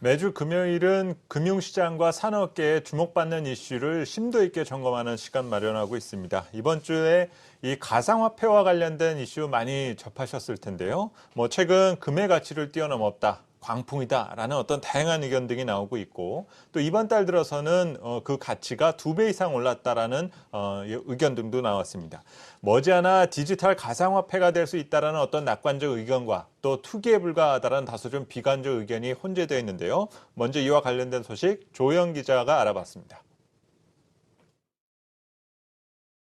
매주 금요일은 금융시장과 산업계에 주목받는 이슈를 심도 있게 점검하는 시간 마련하고 있습니다. 이번 주에 이 가상화폐와 관련된 이슈 많이 접하셨을 텐데요. 최근 금의 가치를 뛰어넘었다, 광풍이다라는 어떤 다양한 의견 등이 나오고 있고, 또 이번 달 들어서는 그 가치가 2배 이상 올랐다라는 의견 등도 나왔습니다. 머지않아 디지털 가상화폐가 될 수 있다라는 어떤 낙관적 의견과 또 투기에 불과하다라는 다소 좀 비관적 의견이 혼재되어 있는데요. 먼저 이와 관련된 소식 조영 기자가 알아봤습니다.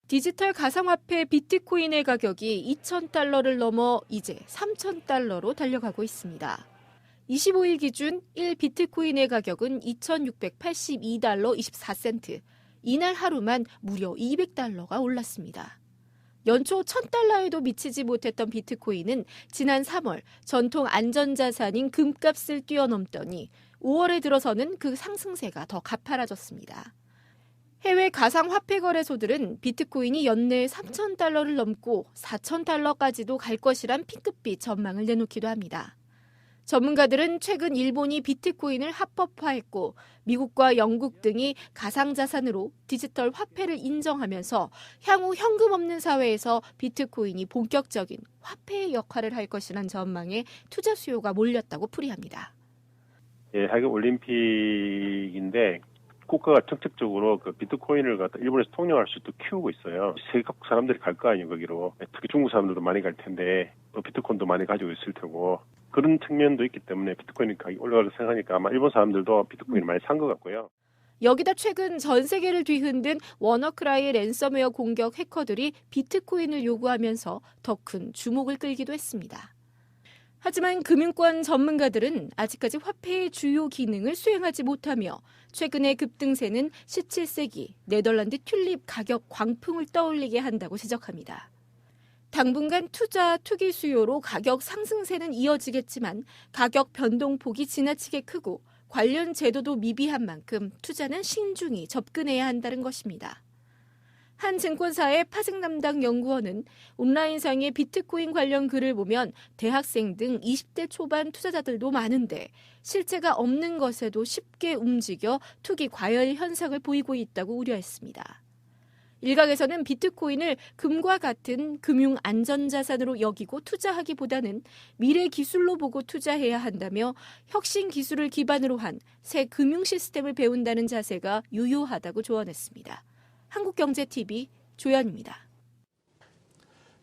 디지털 가상화폐 비트코인의 가격이 2,000달러를 넘어 이제 3,000달러로 달려가고 있습니다. 25일 기준 1비트코인의 가격은 2,682달러 24센트. 이날 하루만 무려 200달러가 올랐습니다. 연초 1,000달러에도 미치지 못했던 비트코인은 지난 3월 전통 안전자산인 금값을 뛰어넘더니 5월에 들어서는 그 상승세가 더 가파라졌습니다. 해외 가상화폐 거래소들은 비트코인이 연내 3,000달러를 넘고 4,000달러까지도 갈 것이란 핑크빛 전망을 내놓기도 합니다. 전문가들은 최근 일본이 비트코인을 합법화했고 미국과 영국 등이 가상자산으로 디지털 화폐를 인정하면서 향후 현금 없는 사회에서 비트코인이 본격적인 화폐의 역할을 할 것이란 전망에 투자 수요가 몰렸다고 풀이합니다. 하계 올림픽인데 국가가 적극적으로 그 비트코인을 갖다 일본에서 통용할 수 있도록 키우고 있어요. 세계各사람들이 갈 거 아니에요, 거기로. 특히 중국 사람들도 많이 갈 텐데 또 비트코인도 많이 가지고 있을 테고 그런 측면도 있기 때문에 비트코인 가격이 올라가서 생각하니까 아마 일본 사람들도 비트코인을 많이 산 것 같고요. 여기다 최근 전 세계를 뒤흔든 워너크라이 랜섬웨어 공격 해커들이 비트코인을 요구하면서 더 큰 주목을 끌기도 했습니다. 하지만 금융권 전문가들은 아직까지 화폐의 주요 기능을 수행하지 못하며 최근의 급등세는 17세기 네덜란드 튤립 가격 광풍을 떠올리게 한다고 지적합니다. 당분간 투기 수요로 가격 상승세는 이어지겠지만 가격 변동폭이 지나치게 크고 관련 제도도 미비한 만큼 투자는 신중히 접근해야 한다는 것입니다. 한 증권사의 파생 담당 연구원은 온라인상의 비트코인 관련 글을 보면 대학생 등 20대 초반 투자자들도 많은데 실체가 없는 것에도 쉽게 움직여 투기 과열 현상을 보이고 있다고 우려했습니다. 일각에서는 비트코인을 금과 같은 금융 안전자산으로 여기고 투자하기보다는 미래 기술로 보고 투자해야 한다며 혁신 기술을 기반으로 한 새 금융 시스템을 배운다는 자세가 유효하다고 조언했습니다. 한국경제TV 조연입니다.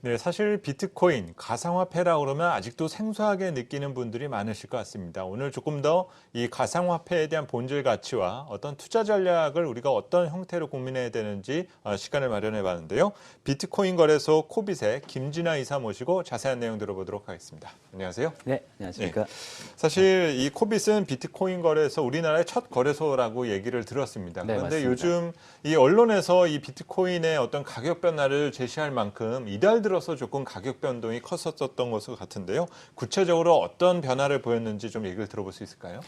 네, 사실 비트코인, 가상화폐라 그러면 아직도 생소하게 느끼는 분들이 많으실 것 같습니다. 오늘 조금 더 이 가상화폐에 대한 본질 가치와 어떤 투자 전략을 우리가 어떤 형태로 고민해야 되는지 시간을 마련해 봤는데요. 비트코인 거래소 코빗의 김진아 이사 모시고 자세한 내용 들어보도록 하겠습니다. 안녕하세요. 네, 안녕하십니까. 네. 사실 이 코빗은 비트코인 거래소 우리나라의 첫 거래소라고 얘기를 들었습니다. 네, 그런데 맞습니다. 요즘 이 언론에서 이 비트코인의 어떤 가격 변화를 제시할 만큼 이달 들어서 조금 가격 변동이 컸었던 것으로 같은데요. 구체적으로 어떤 변화를 보였는지 좀 얘기를 들어볼 수 있을까요?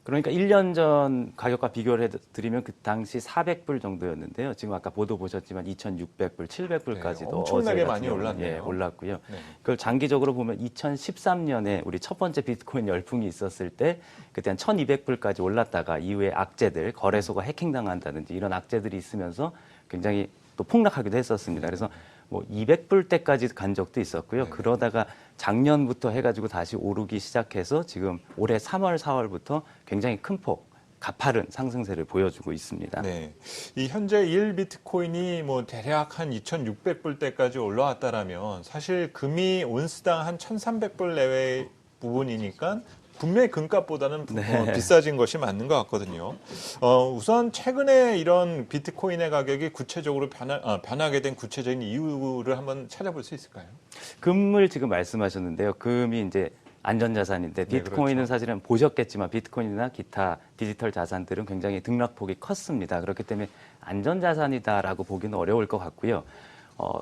그러니까 1년 전 가격과 비교를 해드리면 그 당시 400불 정도였는데요. 지금 아까 보도 보셨지만 2,600불, 700불까지도 네, 엄청나게 많이 올랐네요. 예, 올랐고요. 네. 그걸 장기적으로 보면 2013년에 우리 첫 번째 비트코인 열풍이 있었을 때 그때 한 1,200불까지 올랐다가 이후에 악재들, 거래소가 해킹당한다든지 이런 악재들이 있으면서 굉장히 또 폭락하기도 했었습니다. 그래서 200불대까지 간 적도 있었고요. 네. 그러다가 작년부터 해가지고 다시 오르기 시작해서 지금 올해 3월, 4월부터 굉장히 큰 폭, 가파른 상승세를 보여주고 있습니다. 네. 이 현재 1비트코인이 대략 한 2,600불대까지 올라왔다라면 사실 금이 온스당 한 1,300불 내외의 부분이니까 분명히 금값보다는 네. 비싸진 것이 맞는 것 같거든요. 우선 최근에 이런 비트코인의 가격이 구체적으로 변하게 된 구체적인 이유를 한번 찾아볼 수 있을까요? 금을 지금 말씀하셨는데요. 금이 이제 안전자산인데 비트코인은 그렇죠. 사실은 보셨겠지만 비트코인이나 기타 디지털 자산들은 굉장히 등락폭이 컸습니다. 그렇기 때문에 안전자산이다라고 보기는 어려울 것 같고요.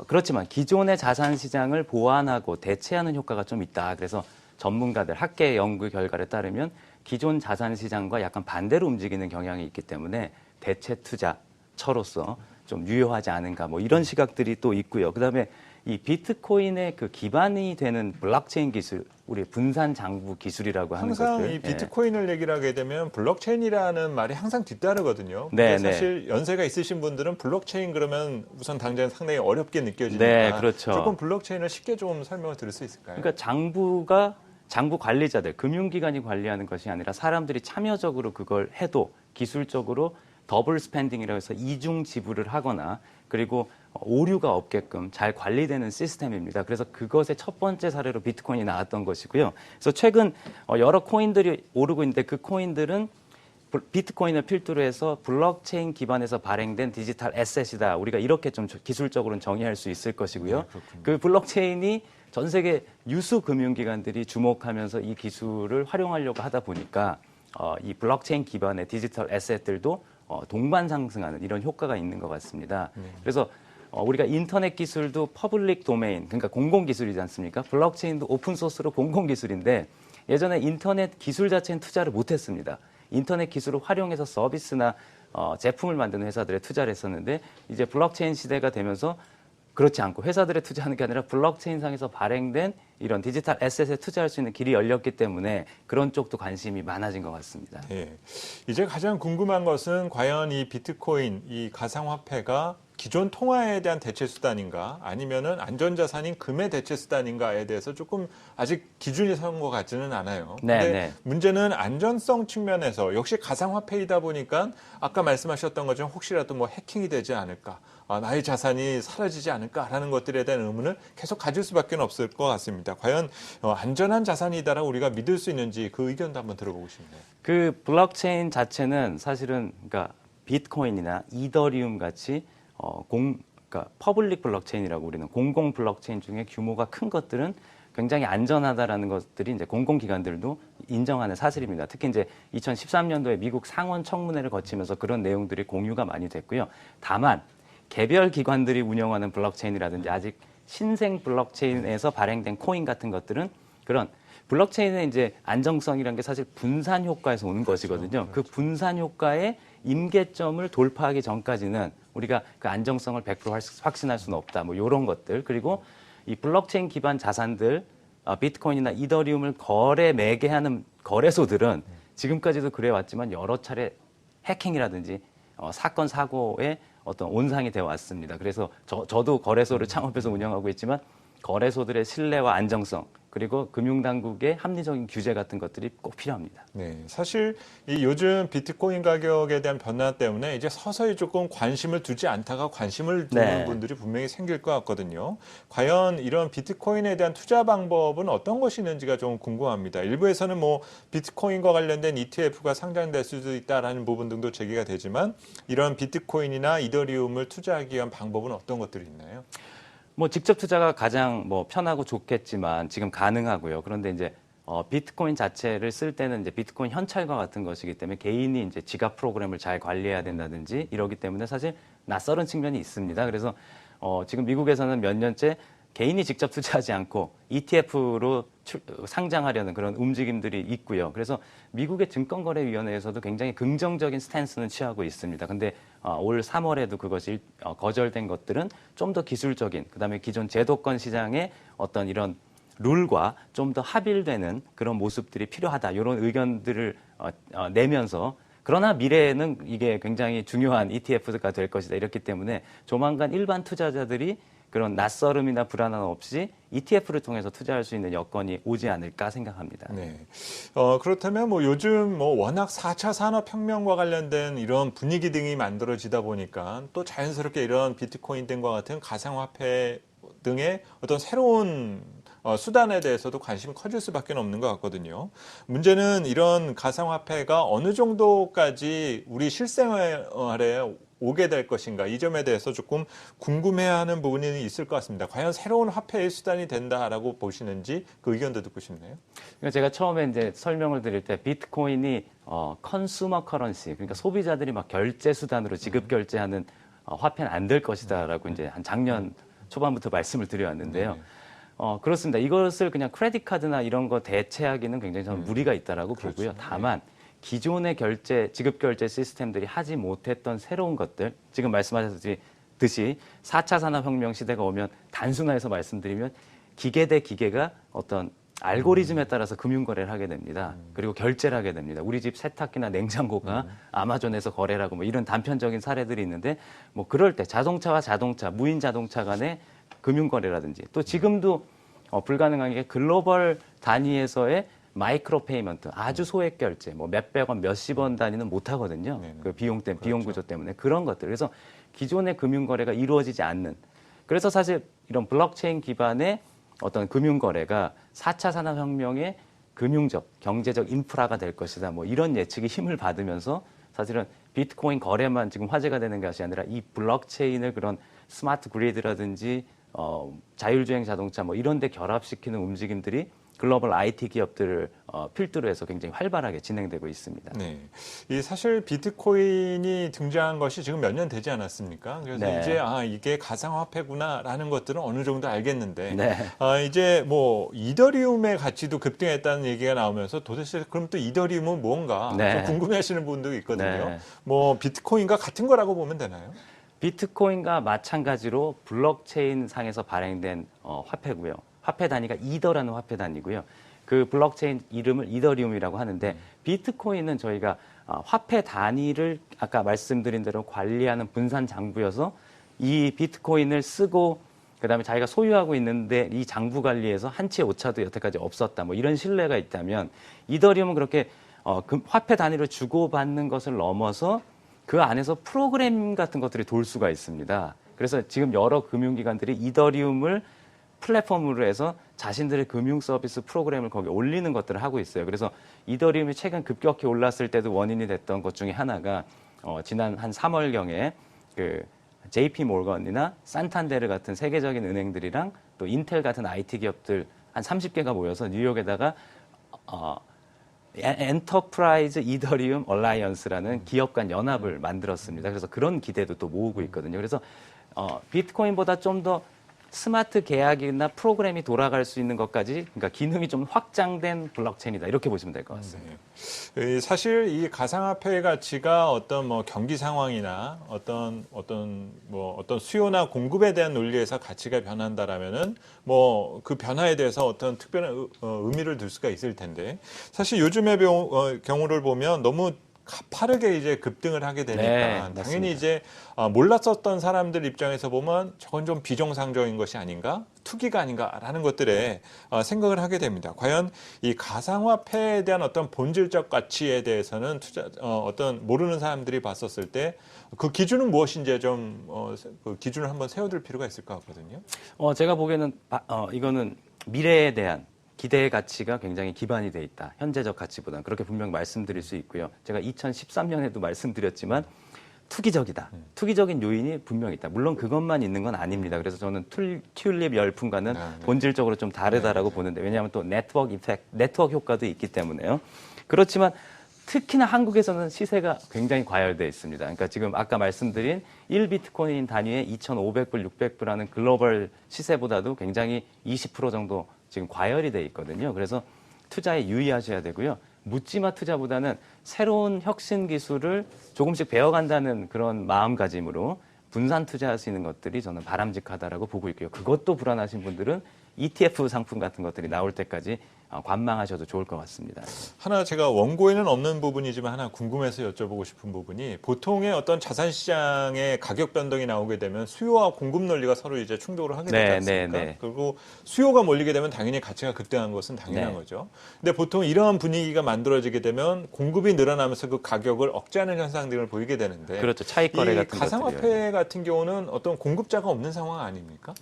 그렇지만 기존의 자산 시장을 보완하고 대체하는 효과가 좀 있다. 그래서 전문가들, 학계 연구 결과에 따르면 기존 자산 시장과 약간 반대로 움직이는 경향이 있기 때문에 대체 투자처로서 좀 유효하지 않은가 이런 시각들이 또 있고요. 그다음에 이 비트코인의 그 기반이 되는 블록체인 기술, 우리 분산 장부 기술이라고 하는 항상 것들. 이 비트코인을 얘기를 하게 되면 블록체인이라는 말이 항상 뒤따르거든요. 네, 근데 사실 연세가 있으신 분들은 블록체인 그러면 우선 당장 상당히 어렵게 느껴지니까 네, 그렇죠. 조금 블록체인을 쉽게 좀 설명을 드릴 수 있을까요? 그러니까 장부 관리자들, 금융기관이 관리하는 것이 아니라 사람들이 참여적으로 그걸 해도 기술적으로 더블 스펜딩이라고 해서 이중 지불을 하거나 그리고 오류가 없게끔 잘 관리되는 시스템입니다. 그래서 그것의 첫 번째 사례로 비트코인이 나왔던 것이고요. 그래서 최근 여러 코인들이 오르고 있는데 그 코인들은 비트코인을 필두로 해서 블록체인 기반에서 발행된 디지털 에셋이다. 우리가 이렇게 좀 기술적으로는 정의할 수 있을 것이고요. 그 블록체인이 전 세계 유수 금융기관들이 주목하면서 이 기술을 활용하려고 하다 보니까 이 블록체인 기반의 디지털 에셋들도 동반 상승하는 이런 효과가 있는 것 같습니다. 그래서 우리가 인터넷 기술도 퍼블릭 도메인, 그러니까 공공 기술이지 않습니까? 블록체인도 오픈 소스로 공공 기술인데 예전에 인터넷 기술 자체는 투자를 못했습니다. 인터넷 기술을 활용해서 서비스나 제품을 만드는 회사들에 투자를 했었는데 이제 블록체인 시대가 되면서 그렇지 않고 회사들에 투자하는 게 아니라 블록체인 상에서 발행된 이런 디지털 에셋에 투자할 수 있는 길이 열렸기 때문에 그런 쪽도 관심이 많아진 것 같습니다. 예. 이제 가장 궁금한 것은 과연 이 비트코인, 이 가상화폐가 기존 통화에 대한 대체 수단인가 아니면은 안전자산인 금의 대체 수단인가에 대해서 조금 아직 기준이 선 것 같지는 않아요. 네, 근데 네. 문제는 안전성 측면에서 역시 가상화폐이다 보니까 아까 말씀하셨던 것처럼 혹시라도 뭐 해킹이 되지 않을까, 나의 자산이 사라지지 않을까라는 것들에 대한 의문을 계속 가질 수밖에 없을 것 같습니다. 과연 안전한 자산이다라고 우리가 믿을 수 있는지 그 의견도 한번 들어보고 싶네요. 그 블록체인 자체는 사실은 그러니까 비트코인이나 이더리움 같이 그러니까 퍼블릭 블록체인이라고 우리는 공공 블록체인 중에 규모가 큰 것들은 굉장히 안전하다라는 것들이 이제 공공기관들도 인정하는 사실입니다. 특히 이제 2013년도에 미국 상원 청문회를 거치면서 그런 내용들이 공유가 많이 됐고요. 다만 개별 기관들이 운영하는 블록체인이라든지 아직 신생 블록체인에서 발행된 코인 같은 것들은 그런 블록체인의 이제 안정성이라는 게 사실 분산 효과에서 오는 것이거든요. 그 분산 효과의 임계점을 돌파하기 전까지는 우리가 그 안정성을 100% 확신할 수는 없다. 뭐 이런 것들. 그리고 이 블록체인 기반 자산들, 비트코인이나 이더리움을 매개하는 거래소들은 지금까지도 그래왔지만 여러 차례 해킹이라든지 사건 사고에 어떤 온상이 되어 왔습니다. 그래서 저도 거래소를 창업해서 운영하고 있지만 거래소들의 신뢰와 안정성 그리고 금융당국의 합리적인 규제 같은 것들이 꼭 필요합니다. 네, 사실 이 요즘 비트코인 가격에 대한 변화 때문에 이제 서서히 조금 관심을 두지 않다가 관심을 두는 네. 분들이 분명히 생길 것 같거든요. 과연 이런 비트코인에 대한 투자 방법은 어떤 것이 있는지가 좀 궁금합니다. 일부에서는 뭐 비트코인과 관련된 ETF가 상장될 수도 있다라는 부분 등도 제기가 되지만 이런 비트코인이나 이더리움을 투자하기 위한 방법은 어떤 것들이 있나요? 뭐 직접 투자가 가장 뭐 편하고 좋겠지만 지금 가능하고요. 그런데 이제 비트코인 자체를 쓸 때는 이제 비트코인 현찰과 같은 것이기 때문에 개인이 이제 지갑 프로그램을 잘 관리해야 된다든지 이러기 때문에 사실 낯설은 측면이 있습니다. 그래서 지금 미국에서는 몇 년째 개인이 직접 투자하지 않고 ETF로 상장하려는 그런 움직임들이 있고요. 그래서 미국의 증권거래위원회에서도 굉장히 긍정적인 스탠스는 취하고 있습니다. 근데 올 3월에도 그것이 거절된 것들은 좀 더 기술적인, 그다음에 기존 제도권 시장의 어떤 이런 룰과 좀 더 합일되는 그런 모습들이 필요하다. 이런 의견들을 내면서 그러나 미래에는 이게 굉장히 중요한 ETF가 될 것이다. 이렇기 때문에 조만간 일반 투자자들이 그런 낯설음이나 불안함 없이 ETF를 통해서 투자할 수 있는 여건이 오지 않을까 생각합니다. 네. 그렇다면 뭐 요즘 뭐 워낙 4차 산업혁명과 관련된 이런 분위기 등이 만들어지다 보니까 또 자연스럽게 이런 비트코인 등과 같은 가상화폐 등의 어떤 새로운 수단에 대해서도 관심이 커질 수밖에 없는 것 같거든요. 문제는 이런 가상화폐가 어느 정도까지 우리 실생활에 오게 될 것인가 이 점에 대해서 조금 궁금해하는 부분이 있을 것 같습니다. 과연 새로운 화폐의 수단이 된다라고 보시는지 그 의견도 듣고 싶네요. 그러니까 제가 처음에 이제 설명을 드릴 때 비트코인이 컨슈머 커런시 그러니까 소비자들이 막 결제 수단으로 지급 결제하는 화폐는 안 될 것이다라고 이제 한 작년 초반부터 말씀을 드려왔는데요. 그렇습니다. 이것을 그냥 크레딧 카드나 이런 거 대체하기는 굉장히 저는 무리가 있다라고 보고요. 다만 기존의 지급 결제 시스템들이 하지 못했던 새로운 것들, 지금 말씀하셨듯이 듯이 4차 산업혁명 시대가 오면 단순화해서 말씀드리면 기계 대 기계가 어떤 알고리즘에 따라서 금융거래를 하게 됩니다. 그리고 결제를 하게 됩니다. 우리 집 세탁기나 냉장고가 아마존에서 거래를 하고 뭐 이런 단편적인 사례들이 있는데 뭐 그럴 때 자동차와 자동차, 무인 자동차 간의 금융거래라든지 또 지금도 불가능한 게 글로벌 단위에서의 마이크로 페이먼트, 아주 소액 결제, 뭐 몇백 원, 몇십 원 단위는 못 하거든요. 네네. 그 비용 때문에, 그렇죠. 비용 구조 때문에 그런 것들. 그래서 기존의 금융거래가 이루어지지 않는. 그래서 사실 이런 블록체인 기반의 어떤 금융거래가 4차 산업혁명의 금융적, 경제적 인프라가 될 것이다. 뭐 이런 예측이 힘을 받으면서 사실은 비트코인 거래만 지금 화제가 되는 것이 아니라 이 블록체인을 그런 스마트 그리드라든지 자율주행 자동차 뭐 이런 데 결합시키는 움직임들이 글로벌 IT 기업들을 필두로 해서 굉장히 활발하게 진행되고 있습니다. 네. 이 사실 비트코인이 등장한 것이 지금 몇 년 되지 않았습니까? 그래서 네. 이제 이게 가상화폐구나라는 것들은 어느 정도 알겠는데 네. 이제 뭐 이더리움의 가치도 급등했다는 얘기가 나오면서 도대체 그럼 또 이더리움은 뭔가 네. 좀 궁금해하시는 분도 있거든요. 네. 뭐 비트코인과 같은 거라고 보면 되나요? 비트코인과 마찬가지로 블록체인 상에서 발행된 화폐고요. 화폐 단위가 이더라는 화폐 단위고요. 그 블록체인 이름을 이더리움이라고 하는데 비트코인은 저희가 화폐 단위를 아까 말씀드린 대로 관리하는 분산 장부여서 이 비트코인을 쓰고 그다음에 자기가 소유하고 있는데 이 장부 관리에서 한치의 오차도 여태까지 없었다. 뭐 이런 신뢰가 있다면 이더리움은 그렇게 화폐 단위로 주고받는 것을 넘어서 그 안에서 프로그램 같은 것들이 돌 수가 있습니다. 그래서 지금 여러 금융기관들이 이더리움을 플랫폼으로 해서 자신들의 금융 서비스 프로그램을 거기에 올리는 것들을 하고 있어요. 그래서 이더리움이 최근 급격히 올랐을 때도 원인이 됐던 것 중에 하나가 지난 한 3월경에 그 JP 모건이나 산탄데르 같은 세계적인 은행들이랑 또 인텔 같은 IT 기업들 한 30개가 모여서 뉴욕에다가 엔터프라이즈 이더리움 얼라이언스라는 기업 간 연합을 만들었습니다. 그래서 그런 기대도 또 모으고 있거든요. 그래서 비트코인보다 좀 더 스마트 계약이나 프로그램이 돌아갈 수 있는 것까지, 그러니까 기능이 좀 확장된 블록체인이다. 이렇게 보시면 될 것 같습니다. 사실 이 가상화폐의 가치가 어떤 뭐 경기 상황이나 어떤 수요나 공급에 대한 논리에서 가치가 변한다라면은 뭐 그 변화에 대해서 어떤 특별한 의미를 둘 수가 있을 텐데 사실 요즘의 경우를 보면 너무 가파르게 이제 급등을 하게 되니까 네, 당연히 맞습니다. 이제 몰랐었던 사람들 입장에서 보면 저건 좀 비정상적인 것이 아닌가, 투기가 아닌가라는 것들에 생각을 하게 됩니다. 과연 이 가상화폐에 대한 어떤 본질적 가치에 대해서는 어떤 모르는 사람들이 봤었을 때 그 기준은 무엇인지 좀 그 기준을 한번 세워둘 필요가 있을 것 같거든요. 제가 보기에는 이거는 미래에 대한 기대의 가치가 굉장히 기반이 돼 있다. 현재적 가치보다는 그렇게 분명히 말씀드릴 수 있고요. 제가 2013년에도 말씀드렸지만 투기적이다. 투기적인 요인이 분명히 있다. 물론 그것만 있는 건 아닙니다. 그래서 저는 튤립 열풍과는 본질적으로 좀 다르다라고 보는데 왜냐하면 또 네트워크 효과도 있기 때문에요. 그렇지만 특히나 한국에서는 시세가 굉장히 과열되어 있습니다. 그러니까 지금 아까 말씀드린 1비트코인 단위의 2,500불, 600불 하는 글로벌 시세보다도 굉장히 20% 정도 지금 과열이 돼 있거든요. 그래서 투자에 유의하셔야 되고요. 묻지마 투자보다는 새로운 혁신 기술을 조금씩 배워간다는 그런 마음가짐으로 분산 투자할 수 있는 것들이 저는 바람직하다라고 보고 있고요. 그것도 불안하신 분들은 ETF 상품 같은 것들이 나올 때까지 관망하셔도 좋을 것 같습니다. 하나 제가 원고에는 없는 부분이지만 하나 궁금해서 여쭤보고 싶은 부분이 보통의 어떤 자산 시장의 가격 변동이 나오게 되면 수요와 공급 논리가 서로 이제 충돌을 하게 되지 않습니까? 그리고 수요가 몰리게 되면 당연히 가치가 급등한 것은 당연한 거죠. 근데 보통 이러한 분위기가 만들어지게 되면 공급이 늘어나면서 그 가격을 억제하는 현상 등을 보이게 되는데 그렇죠. 차익 거래 같은 것들이요. 가상화폐 같은 경우는 어떤 공급자가 없는 상황 아닙니까?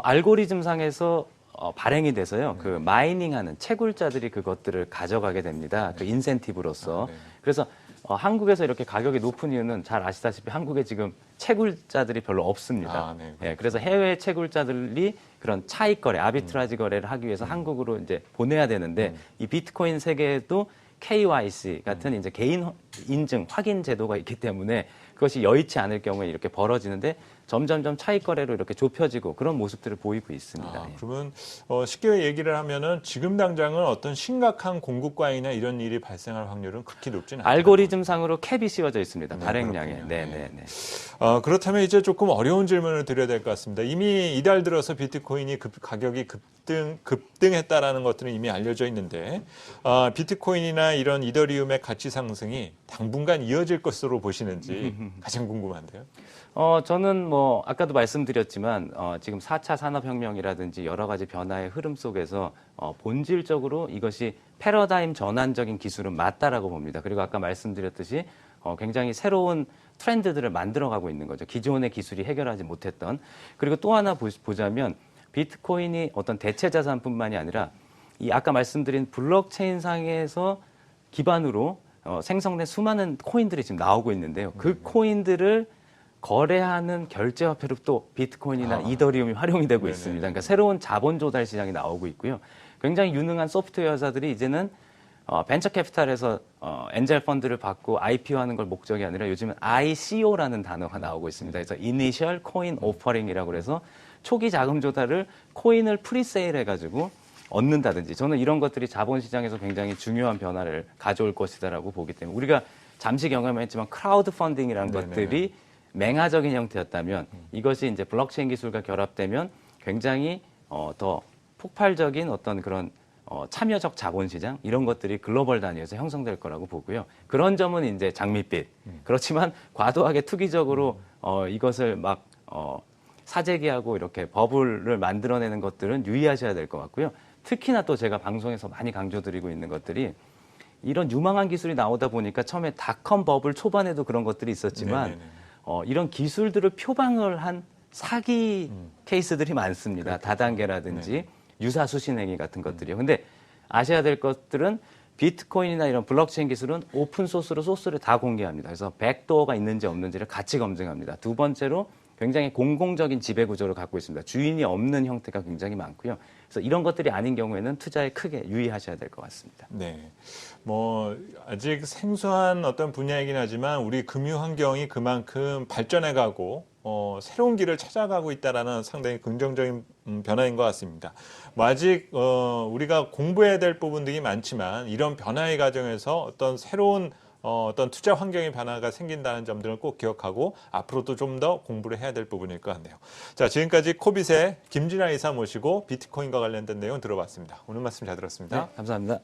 알고리즘 상에서 발행이 돼서요. 그 마이닝하는 채굴자들이 그것들을 가져가게 됩니다. 그 인센티브로서. 그래서 한국에서 이렇게 가격이 높은 이유는 잘 아시다시피 한국에 지금 채굴자들이 별로 없습니다. 그래서 해외 채굴자들이 그런 차익 거래, 아비트라지 거래를 하기 위해서 한국으로 이제 보내야 되는데 이 비트코인 세계에도 KYC 같은 이제 개인 인증 확인 제도가 있기 때문에 그것이 여의치 않을 경우에 이렇게 벌어지는데 점점점 차익 거래로 이렇게 좁혀지고 그런 모습들을 보이고 있습니다. 예. 그러면 쉽게 얘기를 하면은 지금 당장은 어떤 심각한 공급 과잉이나 이런 일이 발생할 확률은 극히 높지는 않다. 알고리즘상으로 캡이 씌워져 있습니다. 네, 발행량에. 그렇군요. 네네네. 그렇다면 이제 조금 어려운 질문을 드려야 될 것 같습니다. 이미 이달 들어서 비트코인이 가격이 급등했다라는 것들은 이미 알려져 있는데 비트코인이나 이런 이더리움의 가치 상승이 당분간 이어질 것으로 보시는지 가장 궁금한데요. 저는 뭐 아까도 말씀드렸지만 지금 4차 산업혁명이라든지 여러 가지 변화의 흐름 속에서 본질적으로 이것이 패러다임 전환적인 기술은 맞다라고 봅니다. 그리고 아까 말씀드렸듯이 굉장히 새로운 트렌드들을 만들어가고 있는 거죠. 기존의 기술이 해결하지 못했던. 그리고 또 하나 보자면 비트코인이 어떤 대체 자산뿐만이 아니라 이 아까 말씀드린 블록체인 상에서 기반으로 생성된 수많은 코인들이 지금 나오고 있는데요. 그 코인들을 거래하는 결제 화폐로 또 비트코인이나 이더리움이 활용이 되고 네네. 있습니다. 그러니까 새로운 자본 조달 시장이 나오고 있고요. 굉장히 유능한 소프트웨어 회사들이 이제는 벤처 캐피탈에서 엔젤 펀드를 받고 IPO하는 걸 목적이 아니라 요즘은 ICO라는 단어가 나오고 있습니다. 그래서 Initial Coin Offering이라고 해서 초기 자금 조달을 코인을 프리세일 해가지고 얻는다든지 저는 이런 것들이 자본시장에서 굉장히 중요한 변화를 가져올 것이다라고 보기 때문에 우리가 잠시 경험했지만 크라우드 펀딩이라는 네네. 것들이 맹아적인 형태였다면 이것이 이제 블록체인 기술과 결합되면 굉장히 더 폭발적인 어떤 그런 참여적 자본시장 이런 것들이 글로벌 단위에서 형성될 거라고 보고요. 그런 점은 이제 장밋빛. 그렇지만 과도하게 투기적으로 이것을 막 사재기하고 이렇게 버블을 만들어내는 것들은 유의하셔야 될 것 같고요. 특히나 또 제가 방송에서 많이 강조드리고 있는 것들이 이런 유망한 기술이 나오다 보니까 처음에 닷컴 버블 초반에도 그런 것들이 있었지만 네네네. 이런 기술들을 표방을 한 사기 케이스들이 많습니다. 다단계라든지 유사수신행위 같은 것들이요. 근데 아셔야 될 것들은 비트코인이나 이런 블록체인 기술은 오픈소스로 소스를 다 공개합니다. 그래서 백도어가 있는지 없는지를 같이 검증합니다. 두 번째로 굉장히 공공적인 지배구조를 갖고 있습니다. 주인이 없는 형태가 굉장히 많고요. 그래서 이런 것들이 아닌 경우에는 투자에 크게 유의하셔야 될 것 같습니다. 네. 아직 생소한 어떤 분야이긴 하지만 우리 금융 환경이 그만큼 발전해가고 새로운 길을 찾아가고 있다라는 상당히 긍정적인 변화인 것 같습니다. 아직 우리가 공부해야 될 부분들이 많지만 이런 변화의 과정에서 어떤 새로운 어떤 투자 환경의 변화가 생긴다는 점들을 꼭 기억하고 앞으로도 좀 더 공부를 해야 될 부분일 것 같네요. 자, 지금까지 코빗의 김진아 이사 모시고 비트코인과 관련된 내용 들어봤습니다. 오늘 말씀 잘 들었습니다. 네, 감사합니다.